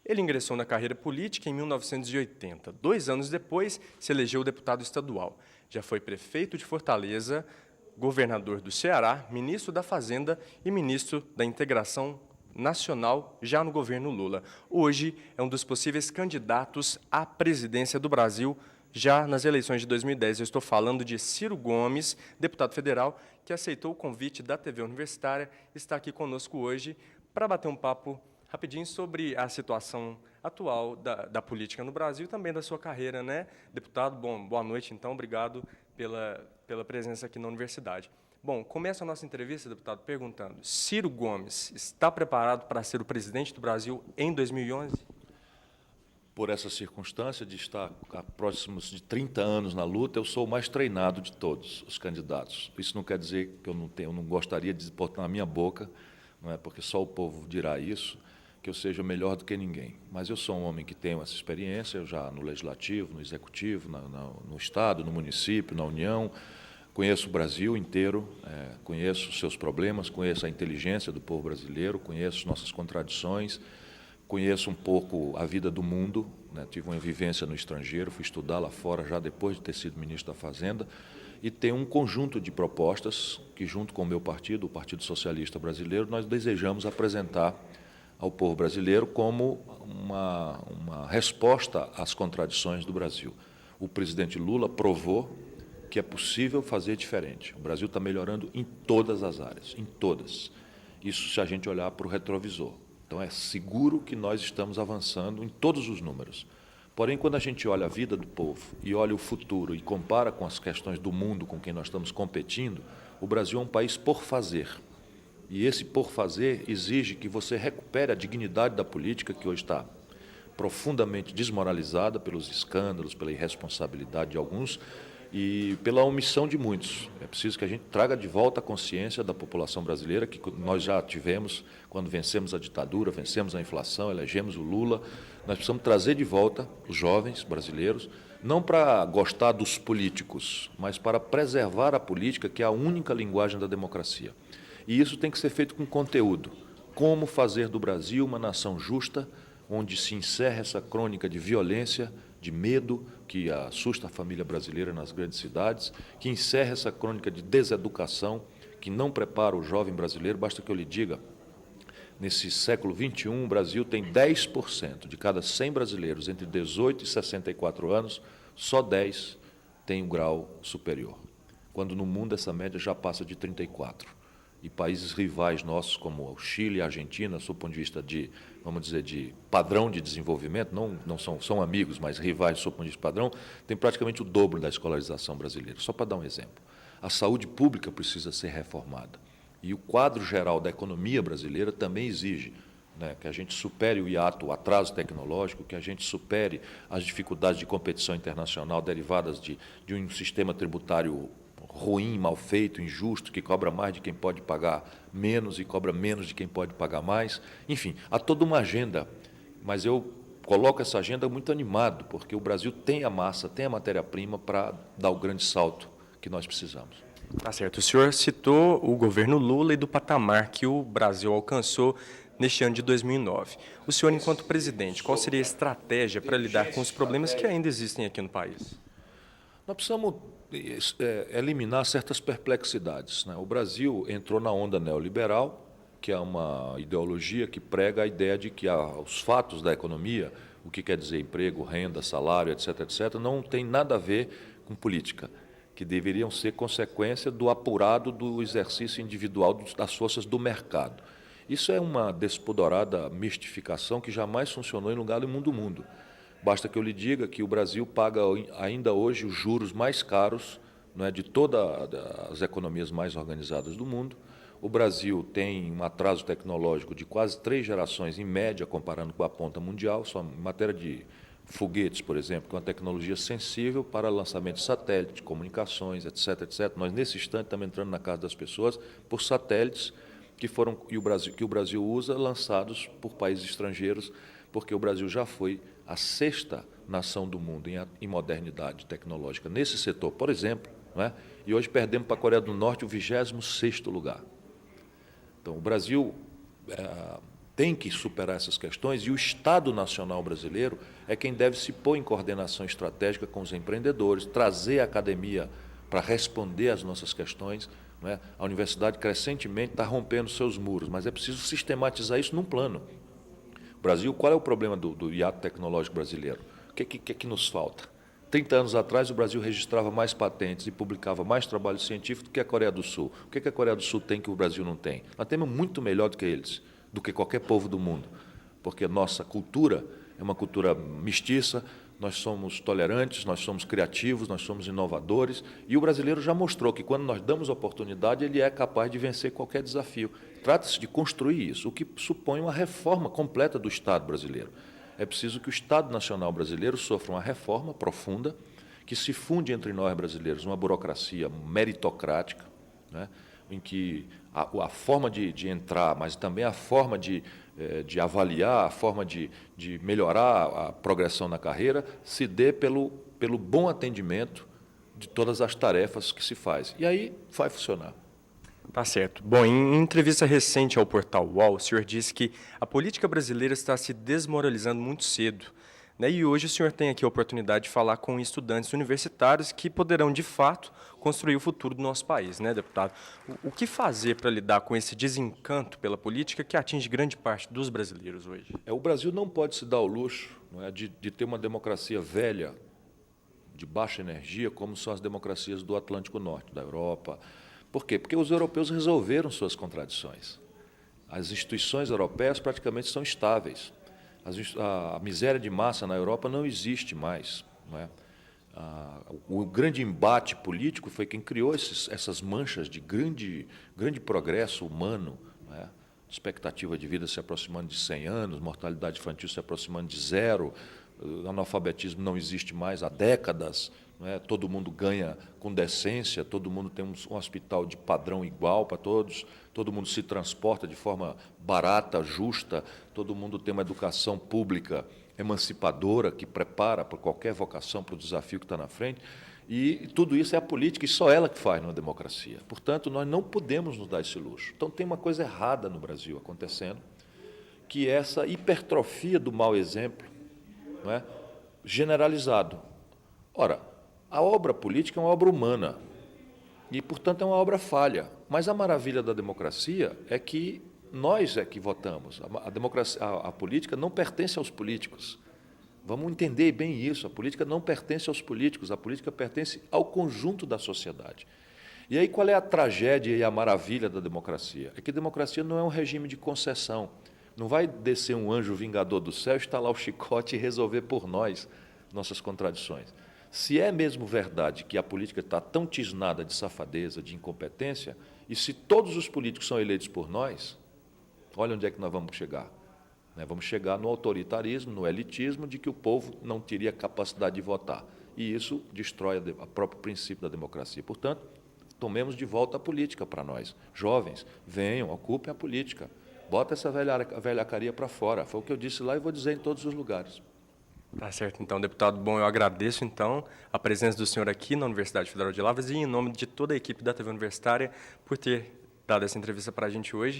Ele ingressou na carreira política em 1980. 2 anos depois, se elegeu deputado estadual. Já foi prefeito de Fortaleza, governador do Ceará, ministro da Fazenda e ministro da Integração Nacional, já no governo Lula. Hoje é um dos possíveis candidatos à presidência do Brasil, já nas eleições de 2010. Eu estou falando de Ciro Gomes, deputado federal, que aceitou o convite da TV Universitária, está aqui conosco hoje para bater um papo rapidinho sobre a situação atual da política no Brasil e também da sua carreira, né, deputado? Bom, boa noite, então. Obrigado pela presença aqui na universidade. Bom, começa a nossa entrevista, deputado, perguntando: Ciro Gomes está preparado para ser o presidente do Brasil em 2011? Por essa circunstância de estar há próximos de 30 anos na luta, eu sou o mais treinado de todos os candidatos. Isso não quer dizer que eu não gostaria de botar na minha boca, não é porque só o povo dirá isso, que eu seja melhor do que ninguém. Mas eu sou um homem que tenho essa experiência, eu já no Legislativo, no Executivo, no Estado, no município, na União, conheço o Brasil inteiro, conheço os seus problemas, conheço a inteligência do povo brasileiro, conheço nossas contradições, conheço um pouco a vida do mundo, né? Tive uma vivência no estrangeiro, fui estudar lá fora já depois de ter sido ministro da Fazenda, e tenho um conjunto de propostas que, junto com o meu partido, o Partido Socialista Brasileiro, nós desejamos apresentar ao povo brasileiro como uma resposta às contradições do Brasil. O presidente Lula provou que é possível fazer diferente. O Brasil está melhorando em todas as áreas, em todas. Isso se a gente olhar para o retrovisor. Então, é seguro que nós estamos avançando em todos os números. Porém, quando a gente olha a vida do povo e olha o futuro e compara com as questões do mundo com quem nós estamos competindo, o Brasil é um país por fazer. E esse por fazer exige que você recupere a dignidade da política, que hoje está profundamente desmoralizada pelos escândalos, pela irresponsabilidade de alguns e pela omissão de muitos. É preciso que a gente traga de volta a consciência da população brasileira, que nós já tivemos quando vencemos a ditadura, vencemos a inflação, elegemos o Lula. Nós precisamos trazer de volta os jovens brasileiros, não para gostar dos políticos, mas para preservar a política, que é a única linguagem da democracia. E isso tem que ser feito com conteúdo. Como fazer do Brasil uma nação justa, onde se encerra essa crônica de violência, de medo que assusta a família brasileira nas grandes cidades, que encerra essa crônica de deseducação, que não prepara o jovem brasileiro. Basta que eu lhe diga, nesse século XXI, o Brasil tem 10% de cada 100 brasileiros entre 18 e 64 anos, só 10 têm um grau superior, quando no mundo essa média já passa de 34. E países rivais nossos, como o Chile e a Argentina, do ponto de vista de, vamos dizer, de padrão de desenvolvimento, não são amigos, mas rivais do ponto de vista de padrão, tem praticamente o dobro da escolarização brasileira. Só para dar um exemplo. A saúde pública precisa ser reformada. E o quadro geral da economia brasileira também exige, né, que a gente supere o hiato, o atraso tecnológico, que a gente supere as dificuldades de competição internacional derivadas de um sistema tributário ruim, mal feito, injusto, que cobra mais de quem pode pagar menos e cobra menos de quem pode pagar mais. Enfim, há toda uma agenda, mas eu coloco essa agenda muito animado, porque o Brasil tem a massa, tem a matéria-prima para dar o grande salto que nós precisamos. Tá certo. O senhor citou o governo Lula e do patamar que o Brasil alcançou neste ano de 2009. O senhor, enquanto presidente, qual seria a estratégia para lidar com os problemas que ainda existem aqui no país? Nós precisamos eliminar certas perplexidades, né? O Brasil entrou na onda neoliberal, que é uma ideologia que prega a ideia de que os fatos da economia, o que quer dizer emprego, renda, salário, etc., etc., não tem nada a ver com política, que deveriam ser consequência do apurado do exercício individual das forças do mercado. Isso é uma despodorada mistificação que jamais funcionou em lugar nenhum do mundo. Basta que eu lhe diga que o Brasil paga ainda hoje os juros mais caros, não é, de todas as economias mais organizadas do mundo. O Brasil tem um atraso tecnológico de quase 3 gerações, em média, comparando com a ponta mundial, só em matéria de foguetes, por exemplo, que é uma tecnologia sensível para lançamento de satélite, comunicações, etc., etc. Nós, nesse instante, estamos entrando na casa das pessoas por satélites que o Brasil usa, lançados por países estrangeiros, porque o Brasil já foi a 6ª nação do mundo em modernidade tecnológica nesse setor, por exemplo, não é? E hoje perdemos para a Coreia do Norte o 26º lugar. Então, o Brasil tem que superar essas questões e o Estado Nacional brasileiro é quem deve se pôr em coordenação estratégica com os empreendedores, trazer a academia para responder às nossas questões. Não é? A universidade crescentemente está rompendo seus muros, mas é preciso sistematizar isso num plano. O Brasil, qual é o problema do hiato tecnológico brasileiro? O que nos falta? 30 anos atrás, o Brasil registrava mais patentes e publicava mais trabalho científico do que a Coreia do Sul. O que a Coreia do Sul tem que o Brasil não tem? Nós temos muito melhor do que eles, do que qualquer povo do mundo, porque nossa cultura é uma cultura mestiça, nós somos tolerantes, nós somos criativos, nós somos inovadores, e o brasileiro já mostrou que, quando nós damos oportunidade, ele é capaz de vencer qualquer desafio. Trata-se de construir isso, o que supõe uma reforma completa do Estado brasileiro. É preciso que o Estado Nacional brasileiro sofra uma reforma profunda, que se funde entre nós brasileiros uma burocracia meritocrática, né, em que a forma de entrar, mas também a forma de avaliar, a forma de melhorar a progressão na carreira, se dê pelo bom atendimento de todas as tarefas que se faz. E aí vai funcionar. Tá certo. Bom, em entrevista recente ao portal UOL, o senhor disse que a política brasileira está se desmoralizando muito cedo, né? E hoje o senhor tem aqui a oportunidade de falar com estudantes universitários que poderão, de fato, construir o futuro do nosso país, né, deputado? O que fazer para lidar com esse desencanto pela política que atinge grande parte dos brasileiros hoje? O Brasil não pode se dar ao luxo, não é, de ter uma democracia velha, de baixa energia, como são as democracias do Atlântico Norte, da Europa. Por quê? Porque os europeus resolveram suas contradições. As instituições europeias praticamente são estáveis. A miséria de massa na Europa não existe mais. Não é? O grande embate político foi quem criou essas manchas de grande progresso humano. Não é? Expectativa de vida se aproximando de 100 anos, mortalidade infantil se aproximando de zero, analfabetismo não existe mais há décadas. Não é? Todo mundo ganha com decência, todo mundo tem um hospital de padrão igual para todos, todo mundo se transporta de forma barata, justa, todo mundo tem uma educação pública emancipadora que prepara para qualquer vocação, para o desafio que está na frente. E tudo isso é a política, e só ela que faz numa democracia. Portanto, nós não podemos nos dar esse luxo. Então, tem uma coisa errada no Brasil acontecendo, que é essa hipertrofia do mau exemplo, não é? Generalizado. Ora, a obra política é uma obra humana e, portanto, é uma obra falha. Mas a maravilha da democracia é que nós é que votamos. A política não pertence aos políticos. Vamos entender bem isso. A política não pertence aos políticos, a política pertence ao conjunto da sociedade. E aí qual é a tragédia e a maravilha da democracia? É que a democracia não é um regime de concessão. Não vai descer um anjo vingador do céu, estalar o chicote e resolver por nós nossas contradições. Se é mesmo verdade que a política está tão tisnada de safadeza, de incompetência, e se todos os políticos são eleitos por nós, olha onde é que nós vamos chegar. Vamos chegar no autoritarismo, no elitismo, de que o povo não teria capacidade de votar. E isso destrói o próprio princípio da democracia. Portanto, tomemos de volta a política para nós. Jovens, venham, ocupem a política. Bota essa velhacaria para fora. Foi o que eu disse lá e vou dizer em todos os lugares. Tá certo, então, deputado. Bom, eu agradeço, então, a presença do senhor aqui na Universidade Federal de Lavras e em nome de toda a equipe da TV Universitária por ter dado essa entrevista para a gente hoje.